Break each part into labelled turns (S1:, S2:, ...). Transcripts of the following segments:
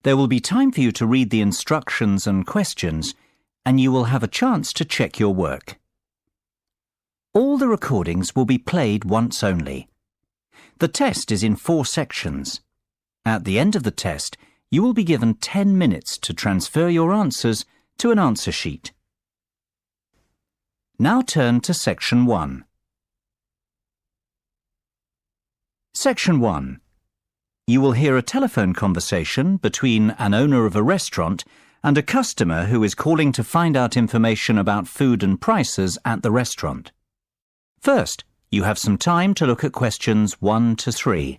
S1: There will be time for you to read the instructions and questions, and you will have a chance to check your work. All the recordings will be played once only. The test is in 4 sections. At the end of the test, you will be given 10 minutes to transfer your answers to an answer sheet. Now turn to Section 1. Section 1. You will hear a telephone conversation between an owner of a restaurant and a customer who is calling to find out information about food and prices at the restaurant. First, you have some time to look at questions 1 to 3.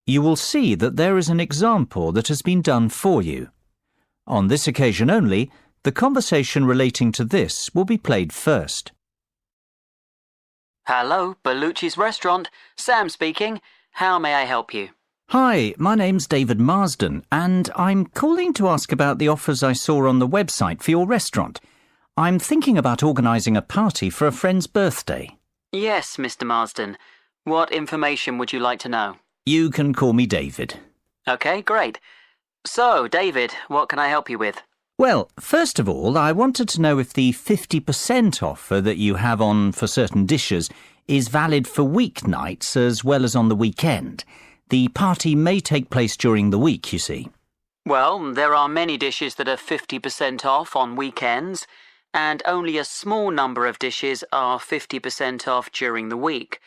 S1: You will see that there is an example that has been done for you. On this occasion only, the conversation relating to this will be played first.
S2: Hello, Bellucci's restaurant. Sam speaking. How may I help you?
S1: Hi, my name's David Marsden, and I'm calling to ask about the offers I saw on the website for your restaurant. I'm thinking about organising a party for a friend's birthday.
S2: Yes, Mr. Marsden. What information would you like to know?
S1: You can call me David.
S2: Okay, great. So, David, what can I help you with?
S1: Well, first of all, I wanted to know if the 50% offer that you have on for certain dishes is valid for weeknights as well as on the weekend. The party may take place during the week, you see.
S2: Well, there are many dishes that are 50% off on weekends, and only a small number of dishes are 50% off during the week.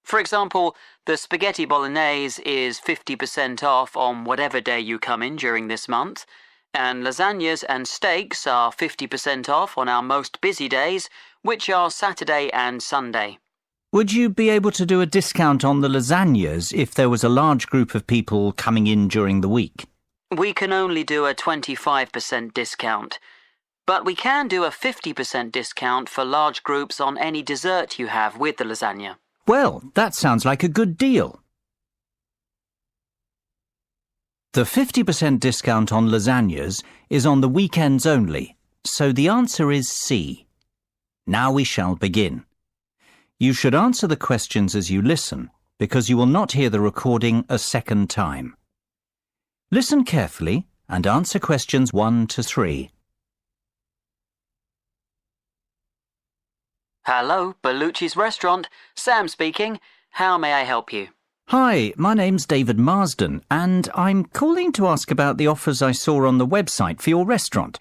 S2: For example, the spaghetti bolognese is 50% off on whatever day you come in during this month, and lasagnas and steaks are 50% off on our most busy days, which are Saturday and Sunday.
S1: Would you be able to do a discount on the lasagnas if there was a large group of people coming in during the week?
S2: We can only do a 25% discount, but we can do a 50% discount for large groups on any dessert you have with the lasagna.
S1: Well, that sounds like a good deal. The 50% discount on lasagnas is on the weekends only, so the answer is C. Now we shall begin. You should answer the questions as you listen, because you will not hear the recording a second time. Listen carefully and answer questions 1 to 3.
S2: Hello, Bellucci's restaurant. Sam speaking. How may I help you?
S1: Hi, my name's David Marsden, and I'm calling to ask about the offers I saw on the website for your restaurant.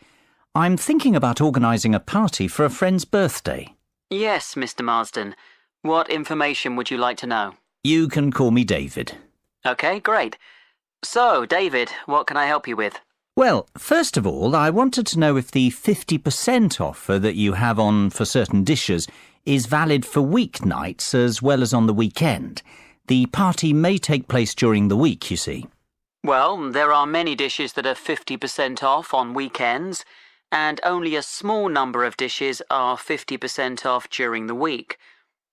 S1: I'm thinking about organising a party for a friend's birthday.
S2: Yes, Mr. Marsden. What information would you like to know?
S1: You can call me David.
S2: Okay, great. So, David, what can I help you with?
S1: Well, first of all, I wanted to know if the 50% offer that you have on for certain dishes is valid for weeknights as well as on the weekend. The party may take place during the week, you see.
S2: Well, there are many dishes that are 50% off on weekends, and only a small number of dishes are 50% off during the week.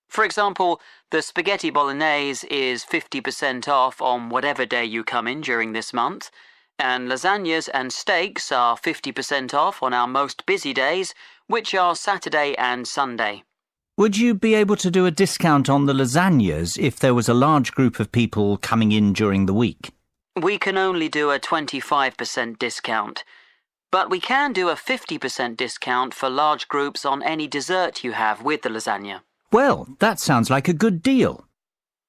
S2: For example, the spaghetti bolognese is 50% off on whatever day you come in during this month, and lasagnas and steaks are 50% off on our most busy days, which are Saturday and Sunday.
S1: Would you be able to do a discount on the lasagnas if there was a large group of people coming in during the week?
S2: We can only do a 25% discount, but we can do a 50% discount for large groups on any dessert you have with the lasagna.
S1: Well, that sounds like a good deal.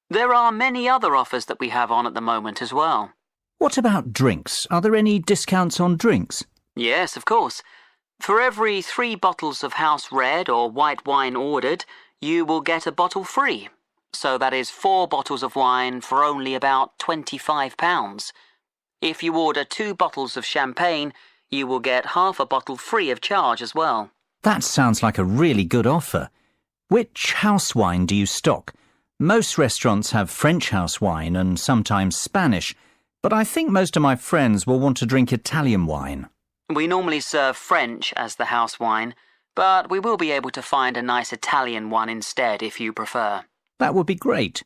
S2: There are many other offers that we have on at the moment as well.
S1: What about drinks? Are there any discounts on drinks?
S2: Yes, of course. For every 3 bottles of house red or white wine ordered, you will get a bottle free. So that is 4 bottles of wine for only about £25. If you order 2 bottles of champagne, you will get half a bottle free of charge as well.
S1: That sounds like a really good offer. Which house wine do you stock? Most restaurants have French house wine and sometimes Spanish. but I think most of my friends will want to drink Italian wine.
S2: We normally serve French as the house wine, but we will be able to find a nice Italian one instead if you prefer.
S1: That would be great.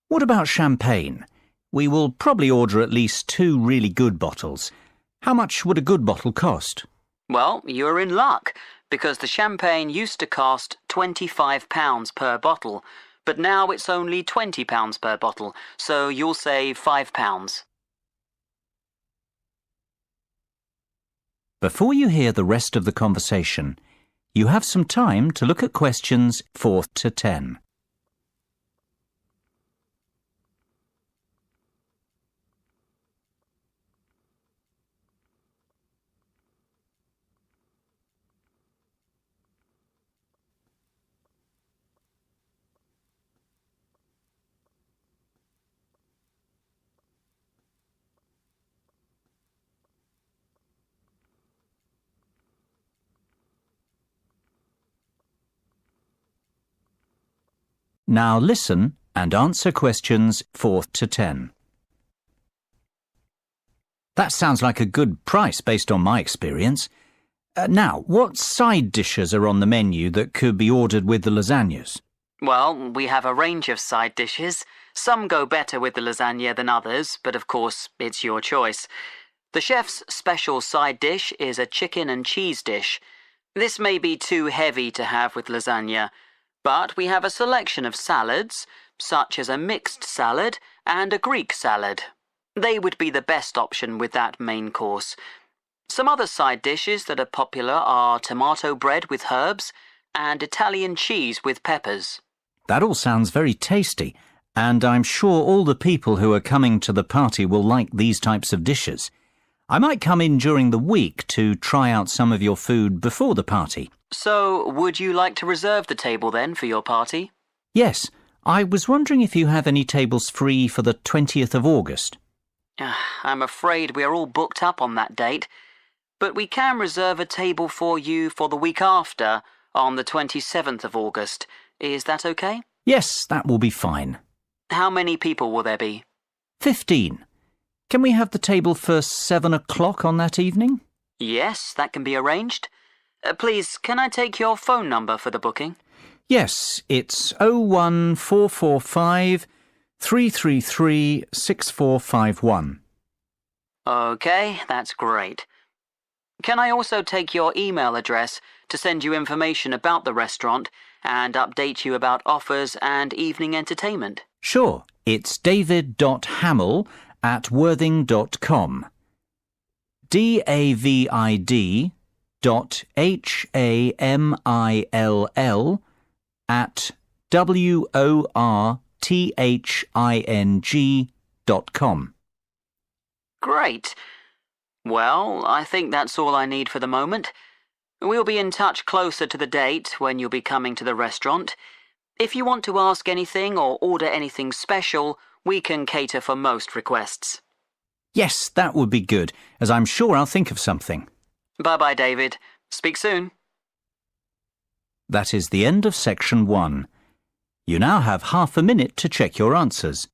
S1: What about champagne? We will probably order at least 2 really good bottles. How much would a good bottle cost?
S2: Well, you're in luck, because the champagne used to cost £25 per bottle, but now it's only £20 per bottle, so you'll save £5.
S1: Before you hear the rest of the conversation, you have some time to look at questions 4 to 10. Now listen and answer questions 4 to 10. That sounds like a good price based on my experience. Now, what side dishes are on the menu that could be ordered with the lasagnas?
S2: Well, we have a range of side dishes. Some go better with the lasagna than others, but of course, it's your choice. The chef's special side dish is a chicken and cheese dish. This may be too heavy to have with lasagna, but we have a selection of salads, such as a mixed salad and a Greek salad. They would be the best option with that main course. Some other side dishes that are popular are tomato bread with herbs and Italian cheese with peppers.
S1: That all sounds very tasty, and I'm sure all the people who are coming to the party will like these types of dishes. I might come in during the week to try out some of your food before the party.
S2: So, would you like to reserve the table then for your party?
S1: Yes, I was wondering if you have any tables free for the 20th of August.
S2: I'm afraid we are all booked up on that date, but we can reserve a table for you for the week after, on the 27th of August. Is that okay?
S1: Yes, that will be fine.
S2: How many people will there be?
S1: 15. Can we have the table for 7 o'clock on that evening?
S2: Yes, that can be arranged. Please, can I take your phone number for the booking?
S1: Yes, it's 01445 333 6451.
S2: Okay, that's great. Can I also take your email address to send you information about the restaurant and update you about offers and evening entertainment?
S1: Sure, it's david.hamill@worthing.com. david.hamill@worthing.com.
S2: Great. Well, I think that's all I need for the moment. We'll be in touch closer to the date when you'll be coming to the restaurant. If you want to ask anything or order anything special, we can cater for most requests.
S1: Yes, that would be good, as I'm sure I'll think of something.
S2: Bye-bye, David. Speak soon.
S1: That is the end of section 1. You now have half a minute to check your answers.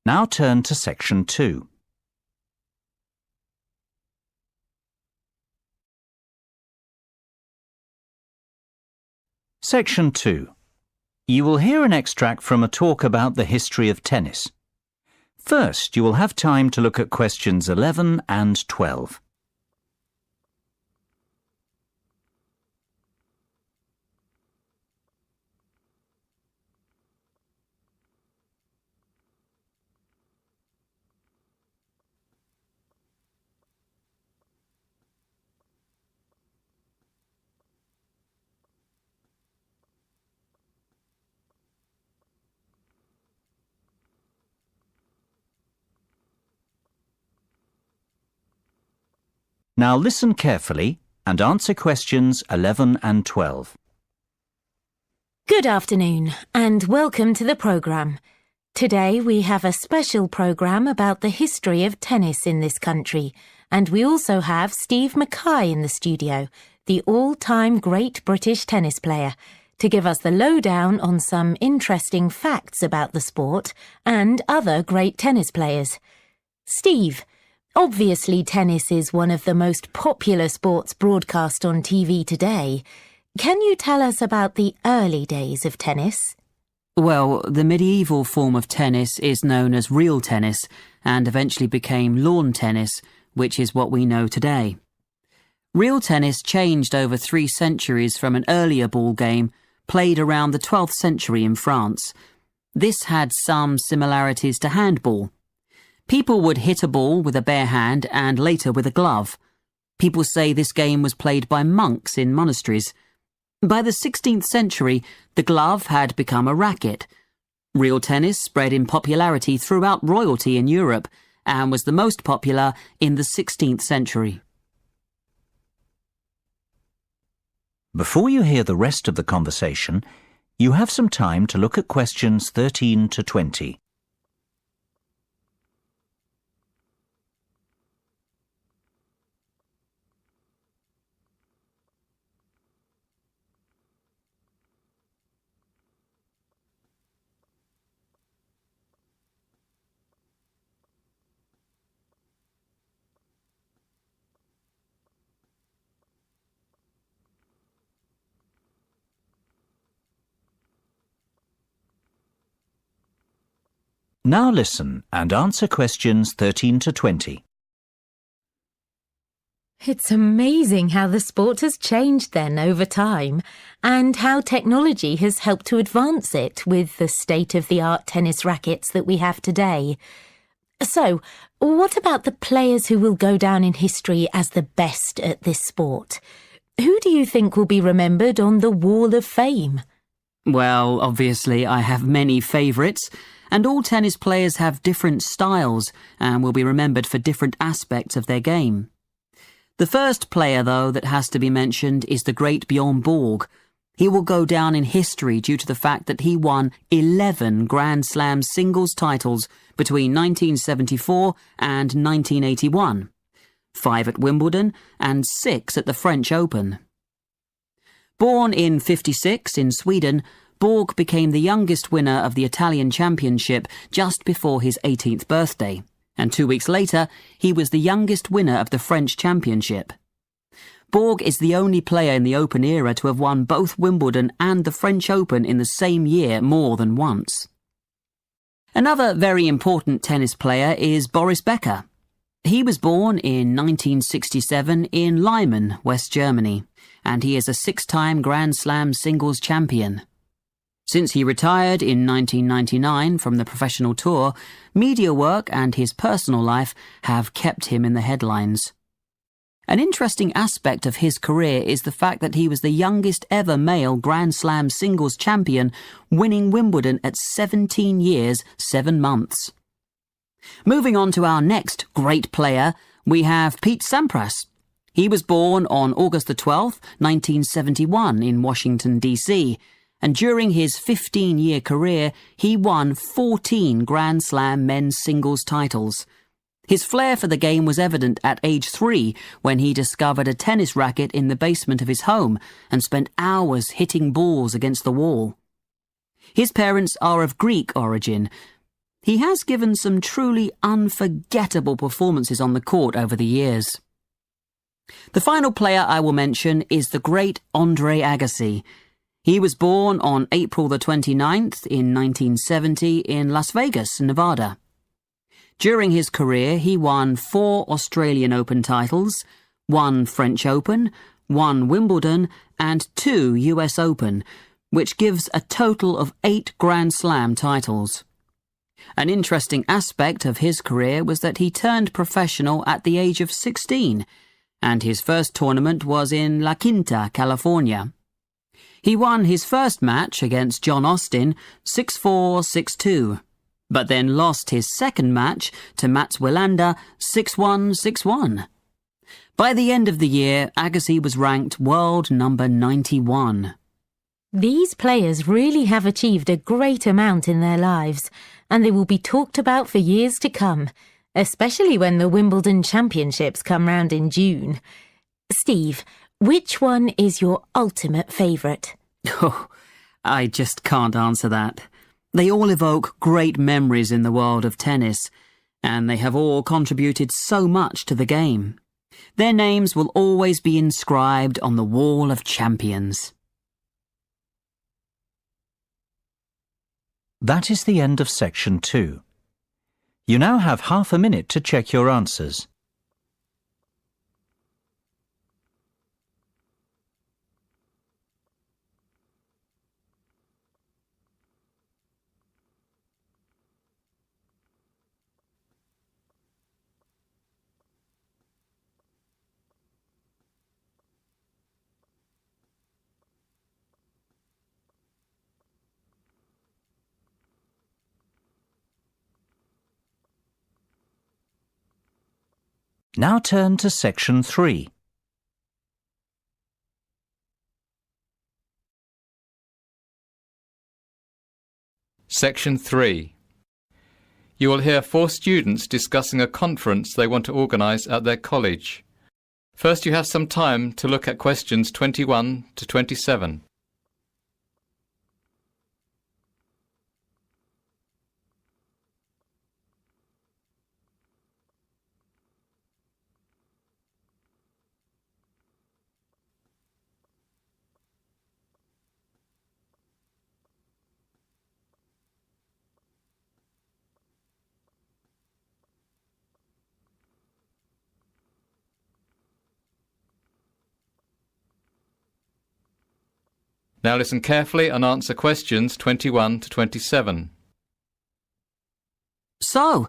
S1: Now turn to section 2. Section 2. You will hear an extract from a talk about the history of tennis. First, you will have time to look at questions 11 and 12. Now listen carefully and answer questions 11 and 12.
S3: Good afternoon and welcome to the programme. Today we have a special programme about the history of tennis in this country, and we also have Steve Mackay in the studio, the all-time great British tennis player, to give us the lowdown on some interesting facts about the sport and other great tennis players. Steve, obviously tennis is one of the most popular sports broadcast on TV today. Can you tell us about the early days of tennis?
S2: Well, the medieval form of tennis is known as real tennis and eventually became lawn tennis, which is what we know today. Real tennis changed over 3 centuries from an earlier ball game played around the 12th century in France. This had some similarities to handball. People would hit a ball with a bare hand and later with a glove. People say this game was played by monks in monasteries. By the 16th century, the glove had become a racket. Real tennis spread in popularity throughout royalty in Europe and was the most popular in the 16th century.
S1: Before you hear the rest of the conversation, you have some time to look at questions 13 to 20. Now listen and answer questions 13 to 20.
S3: It's amazing how the sport has changed then over time and how technology has helped to advance it with the state-of-the-art tennis rackets that we have today. So, what about the players who will go down in history as the best at this sport? Who do you think will be remembered on the Wall of Fame?
S2: Well, obviously I have many favourites, and all tennis players have different styles and will be remembered for different aspects of their game. The first player, though, that has to be mentioned is the great Bjorn Borg. He will go down in history due to the fact that he won 11 Grand Slam singles titles between 1974 and 1981, 5 at Wimbledon and 6 at the French Open. Born in '56 in Sweden, Borg became the youngest winner of the Italian Championship just before his 18th birthday, and 2 weeks later, he was the youngest winner of the French Championship. Borg is the only player in the Open era to have won both Wimbledon and the French Open in the same year more than once. Another very important tennis player is Boris Becker. He was born in 1967 in Lyman, West Germany, and he is a 6-time Grand Slam singles champion. Since he retired in 1999 from the professional tour, media work and his personal life have kept him in the headlines. An interesting aspect of his career is the fact that he was the youngest ever male Grand Slam singles champion, winning Wimbledon at 17 years, 7 months. Moving on to our next great player, we have Pete Sampras. He was born on August the 12th, 1971 in Washington, D.C., and during his 15-year career, he won 14 Grand Slam men's singles titles. His flair for the game was evident at age 3 when he discovered a tennis racket in the basement of his home and spent hours hitting balls against the wall. His parents are of Greek origin. He has given some truly unforgettable performances on the court over the years. The final player I will mention is the great Andre Agassi. He was born on April the 29th in 1970 in Las Vegas, Nevada. During his career, he won 4 Australian Open titles, 1 French Open, 1 Wimbledon, and 2 US Open, which gives a total of 8 Grand Slam titles. An interesting aspect of his career was that he turned professional at the age of 16, and his first tournament was in La Quinta, California. He won his first match against John Austin 6-4, 6-2, but then lost his second match to Mats Wilander 6-1, 6-1. By the end of the year, Agassi was ranked world number 91.
S3: These players really have achieved a great amount in their lives, and they will be talked about for years to come, especially when the Wimbledon Championships come round in June. Steve, which one is your ultimate favourite?
S2: Oh, I just can't answer that. They all evoke great memories in the world of tennis, and they have all contributed so much to the game. Their names will always be inscribed on the wall of champions.
S1: That is the end of section 2. You now have half a minute to check your answers. Now turn to section 3.
S4: Section 3. You will hear 4 students discussing a conference they want to organise at their college. First, you have some time to look at questions 21 to 27. Now listen carefully and answer questions 21 to 27.
S2: So,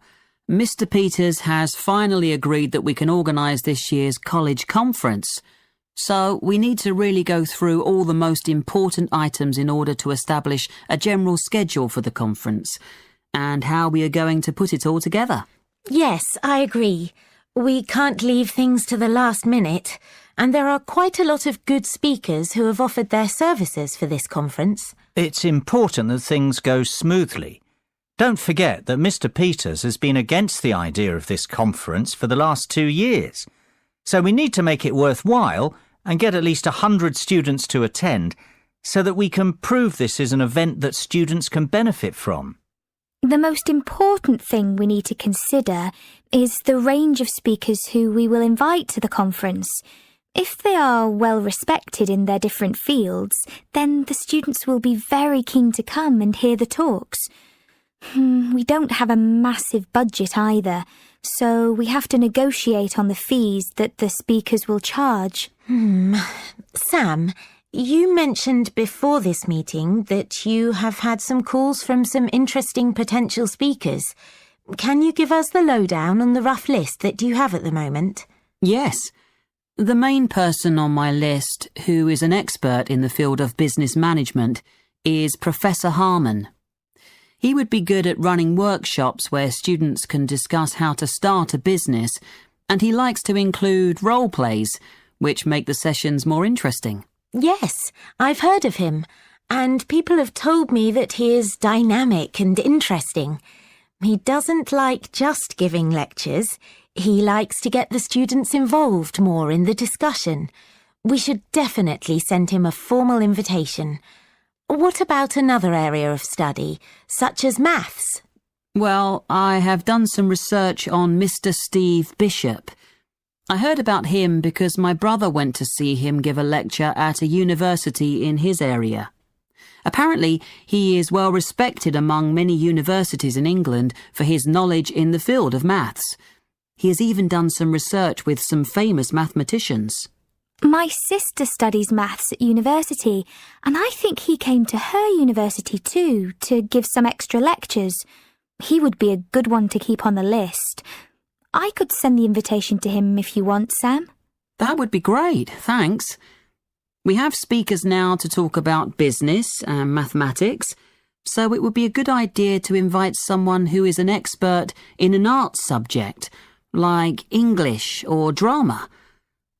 S2: Mr. Peters has finally agreed that we can organise this year's college conference. So, we need to really go through all the most important items in order to establish a general schedule for the conference and how we are going to put it all together.
S3: Yes, I agree. We can't leave things to the last minute, and there are quite a lot of good speakers who have offered their services for this conference.
S1: It's important that things go smoothly. Don't forget that Mr. Peters has been against the idea of this conference for the last 2 years. So we need to make it worthwhile and get at least 100 students to attend so that we can prove this is an event that students can benefit from.
S5: The most important thing we need to consider is the range of speakers who we will invite to the conference. If they are well respected in their different fields, then the students will be very keen to come and hear the talks. We don't have a massive budget either, so we have to negotiate on the fees that the speakers will charge.
S3: Sam, you mentioned before this meeting that you have had some calls from some interesting potential speakers. Can you give us the lowdown on the rough list that you have at the moment?
S2: Yes. The main person on my list, who is an expert in the field of business management, is Professor Harmon. He would be good at running workshops where students can discuss how to start a business, and he likes to include role plays, which make the sessions more interesting.
S3: Yes, I've heard of him, and people have told me that he is dynamic and interesting. He doesn't like just giving lectures. He likes to get the students involved more in the discussion. We should definitely send him a formal invitation. What about another area of study, such as maths?
S2: Well, I have done some research on Mr. Steve Bishop. I heard about him because my brother went to see him give a lecture at a university in his area. Apparently, he is well respected among many universities in England for his knowledge in the field of maths. He has even done some research with some famous mathematicians.
S5: My sister studies maths at university, and I think he came to her university too to give some extra lectures. He would be a good one to keep on the list. I could send the invitation to him if you want, Sam.
S2: That would be great, thanks. We have speakers now to talk about business and mathematics, so it would be a good idea to invite someone who is an expert in an arts subject, like English or drama.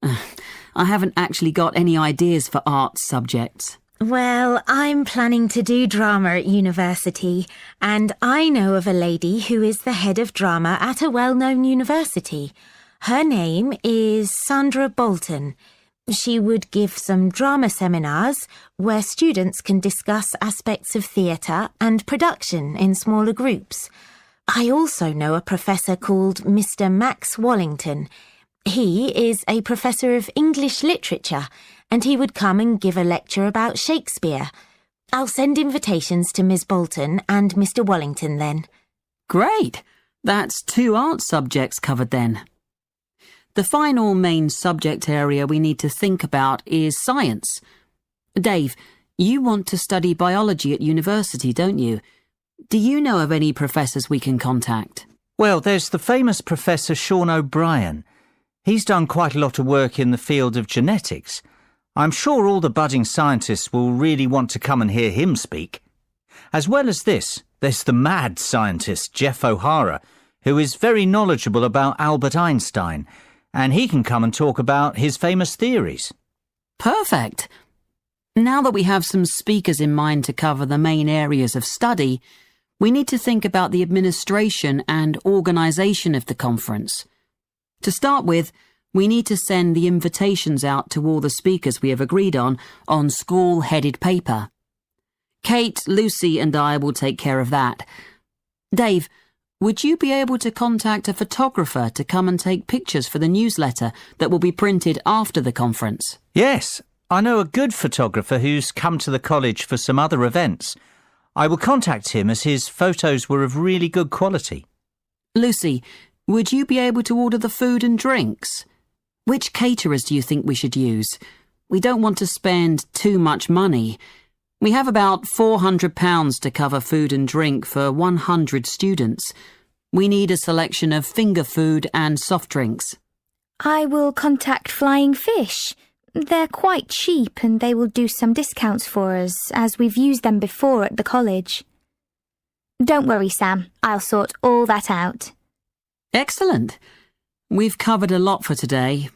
S6: I haven't actually got any ideas for arts subjects.
S3: Well, I'm planning to do drama at university, and I know of a lady who is the head of drama at a well-known university. Her name is Sandra Bolton. She would give some drama seminars where students can discuss aspects of theatre and production in smaller groups. I also know a professor called Mr. Max Wallington. He is a professor of English literature, and he would come and give a lecture about Shakespeare. I'll send invitations to Miss Bolton and Mr. Wallington then.
S6: Great! That's 2 art subjects covered then. The final main subject area we need to think about is science. Dave, you want to study biology at university, don't you? Do you know of any professors we can contact?
S1: Well, there's the famous Professor Sean O'Brien. He's done quite a lot of work in the field of genetics. I'm sure all the budding scientists will really want to come and hear him speak. As well as this, there's the mad scientist Jeff O'Hara, who is very knowledgeable about Albert Einstein, and he can come and talk about his famous theories.
S6: Perfect! Now that we have some speakers in mind to cover the main areas of study, we need to think about the administration and organisation of the conference. To start with, we need to send the invitations out to all the speakers we have agreed on school-headed paper. Kate, Lucy and I will take care of that. Dave, would you be able to contact a photographer to come and take pictures for the newsletter that will be printed after the conference?
S1: Yes, I know a good photographer who's come to the college for some other events. I will contact him as his photos were of really good quality.
S6: Lucy, would you be able to order the food and drinks? Which caterers do you think we should use? We don't want to spend too much money. We have about £400 to cover food and drink for 100 students. We need a selection of finger food and soft drinks.
S5: I will contact Flying Fish. They're quite cheap and they will do some discounts for us, as we've used them before at the college. Don't worry, Sam. I'll sort all that out.
S6: Excellent. We've covered a lot for today.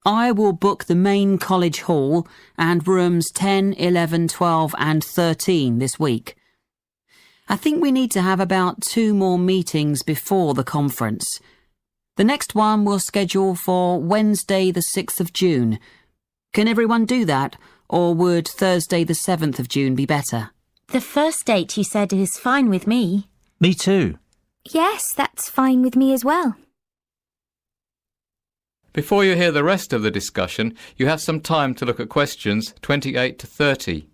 S6: I will book the main college hall and rooms 10, 11, 12 and 13 this week. I think we need to have about 2 more meetings before the conference. The next one we'll schedule for Wednesday the 6th of June. Can everyone do that, or would Thursday the 7th of June be better?
S3: The first date you said is fine with me.
S1: Me too.
S5: Yes, that's fine with me as well.
S4: Before you hear the rest of the discussion, you have some time to look at questions 28 to 30.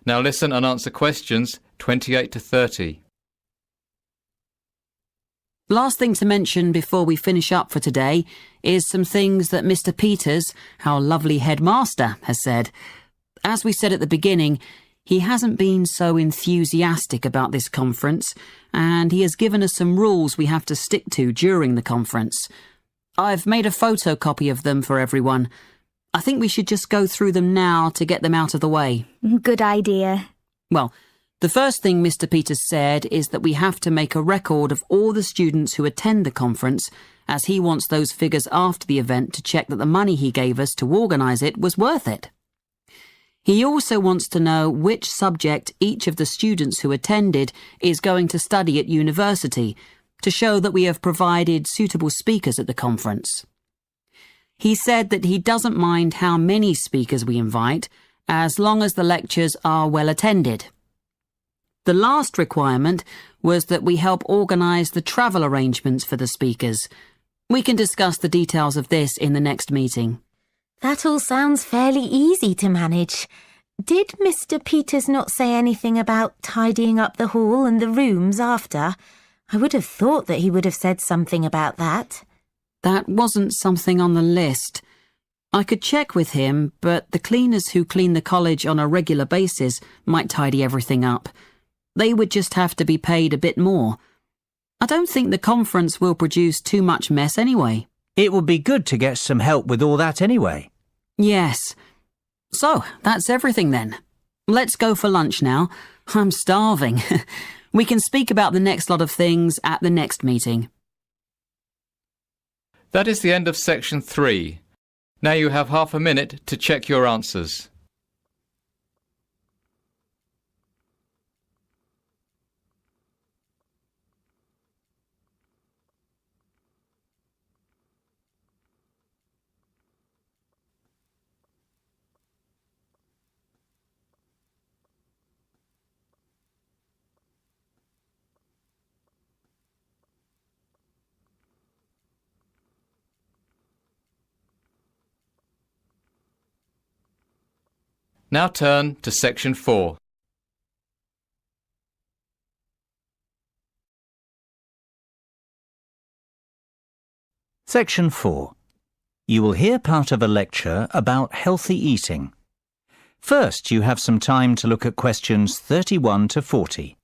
S4: Now listen and answer questions 28 to 30.
S6: Last thing to mention before we finish up for today is some things that Mr. Peters, our lovely headmaster, has said. As we said at the beginning, he hasn't been so enthusiastic about this conference, and he has given us some rules we have to stick to during the conference. I've made a photocopy of them for everyone. I think we should just go through them now to get them out of the way.
S5: Good idea.
S6: Well, the first thing Mr. Peters said is that we have to make a record of all the students who attend the conference, as he wants those figures after the event to check that the money he gave us to organise it was worth it. He also wants to know which subject each of the students who attended is going to study at university, to show that we have provided suitable speakers at the conference. He said that he doesn't mind how many speakers we invite, as long as the lectures are well attended. The last requirement was that we help organise the travel arrangements for the speakers. We can discuss the details of this in the next meeting.
S3: That all sounds fairly easy to manage. Did Mr. Peters not say anything about tidying up the hall and the rooms after? I would have thought that he would have said something about that.
S6: That wasn't something on the list. I could check with him, but the cleaners who clean the college on a regular basis might tidy everything up. They would just have to be paid a bit more. I don't think the conference will produce too much mess anyway.
S1: It would be good to get some help with all that anyway.
S6: Yes. So, that's everything then. Let's go for lunch now. I'm starving. We can speak about the next lot of things at the next meeting.
S4: That is the end of section 3. Now you have half a minute to check your answers. Now turn to section 4.
S1: Section 4. You will hear part of a lecture about healthy eating. First, you have some time to look at questions 31 to 40.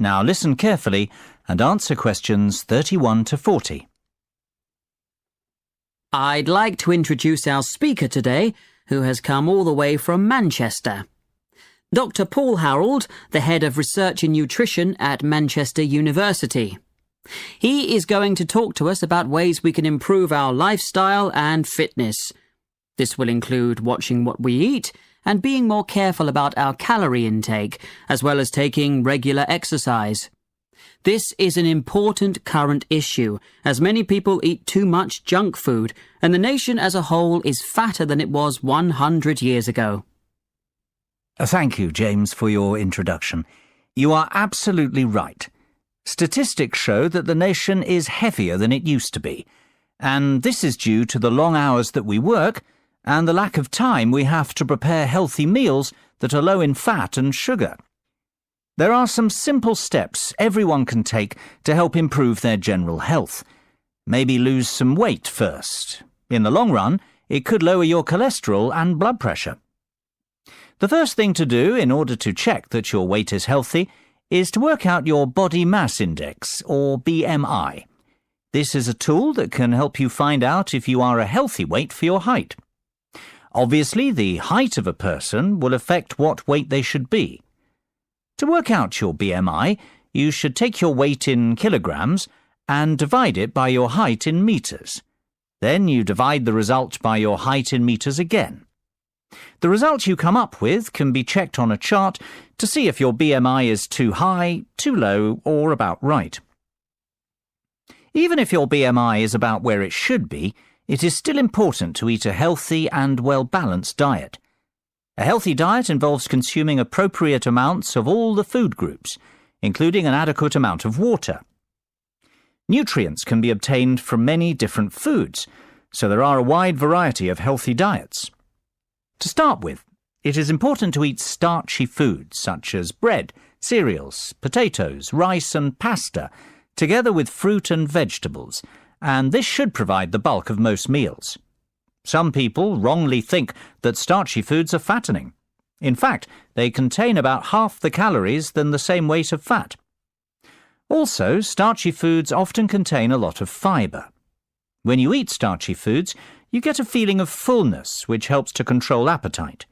S1: Now listen carefully and answer questions 31 to 40.
S6: I'd like to introduce our speaker today, who has come all the way from Manchester. Dr. Paul Harold, the head of research in nutrition at Manchester University. He is going to talk to us about ways we can improve our lifestyle and fitness. This will include watching what we eat and being more careful about our calorie intake, as well as taking regular exercise. This is an important current issue, as many people eat too much junk food, and the nation as a whole is fatter than it was 100 years ago.
S1: Thank you, James, for your introduction. You are absolutely right. Statistics show that the nation is heavier than it used to be, and this is due to the long hours that we work and the lack of time we have to prepare healthy meals that are low in fat and sugar. There are some simple steps everyone can take to help improve their general health. Maybe lose some weight first. In the long run, it could lower your cholesterol and blood pressure. The first thing to do in order to check that your weight is healthy is to work out your body mass index, or BMI. This is a tool that can help you find out if you are a healthy weight for your height. Obviously, the height of a person will affect what weight they should be. To work out your BMI, you should take your weight in kilograms and divide it by your height in meters. Then you divide the result by your height in meters again. The result you come up with can be checked on a chart to see if your BMI is too high, too low, or about right. Even if your BMI is about where it should be, it is still important to eat a healthy and well-balanced diet. A healthy diet involves consuming appropriate amounts of all the food groups, including an adequate amount of water. Nutrients can be obtained from many different foods, so there are a wide variety of healthy diets. To start with, it is important to eat starchy foods such as bread, cereals, potatoes, rice and pasta, together with fruit and vegetables, and this should provide the bulk of most meals. Some people wrongly think that starchy foods are fattening. In fact, they contain about half the calories than the same weight of fat. Also, starchy foods often contain a lot of fibre. When you eat starchy foods, you get a feeling of fullness, which helps to control appetite.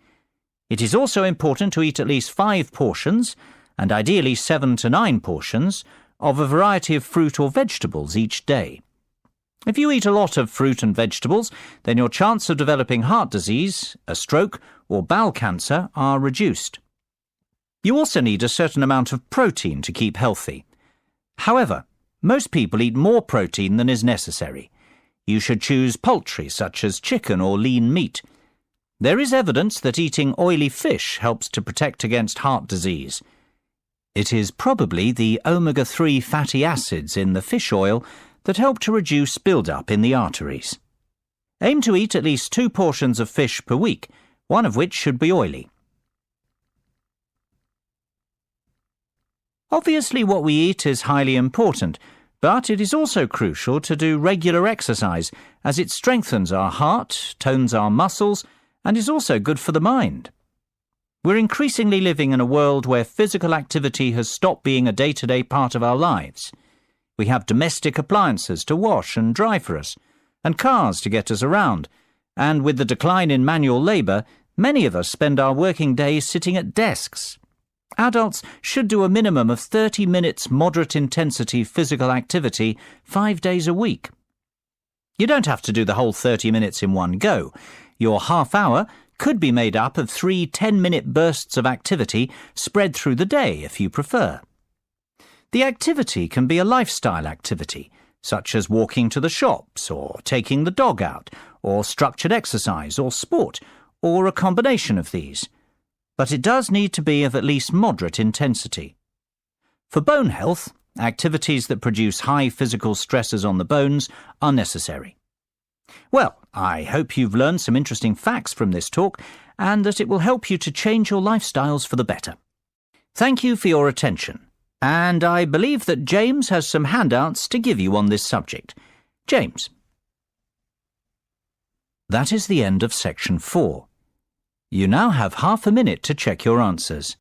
S1: It is also important to eat at least 5 portions, and ideally 7 to 9 portions, of a variety of fruit or vegetables each day. If you eat a lot of fruit and vegetables, then your chance of developing heart disease, a stroke, or bowel cancer are reduced. You also need a certain amount of protein to keep healthy. However, most people eat more protein than is necessary. You should choose poultry such as chicken or lean meat. There is evidence that eating oily fish helps to protect against heart disease. It is probably the omega-3 fatty acids in the fish oil that help to reduce build-up in the arteries. Aim to eat at least 2 portions of fish per week, one of which should be oily. Obviously, what we eat is highly important, but it is also crucial to do regular exercise as it strengthens our heart, tones our muscles, and is also good for the mind. We're increasingly living in a world where physical activity has stopped being a day-to-day part of our lives. We have domestic appliances to wash and dry for us, and cars to get us around, and with the decline in manual labour, many of us spend our working days sitting at desks. Adults should do a minimum of 30 minutes moderate-intensity physical activity 5 days a week. You don't have to do the whole 30 minutes in one go. Your half hour could be made up of 3 10-minute bursts of activity spread through the day if you prefer. The activity can be a lifestyle activity, such as walking to the shops, or taking the dog out, or structured exercise, or sport, or a combination of these. But it does need to be of at least moderate intensity. For bone health, activities that produce high physical stresses on the bones are necessary. Well, I hope you've learned some interesting facts from this talk and that it will help you to change your lifestyles for the better. Thank you for your attention, and I believe that James has some handouts to give you on this subject. James. That is the end of section 4. You now have half a minute to check your answers.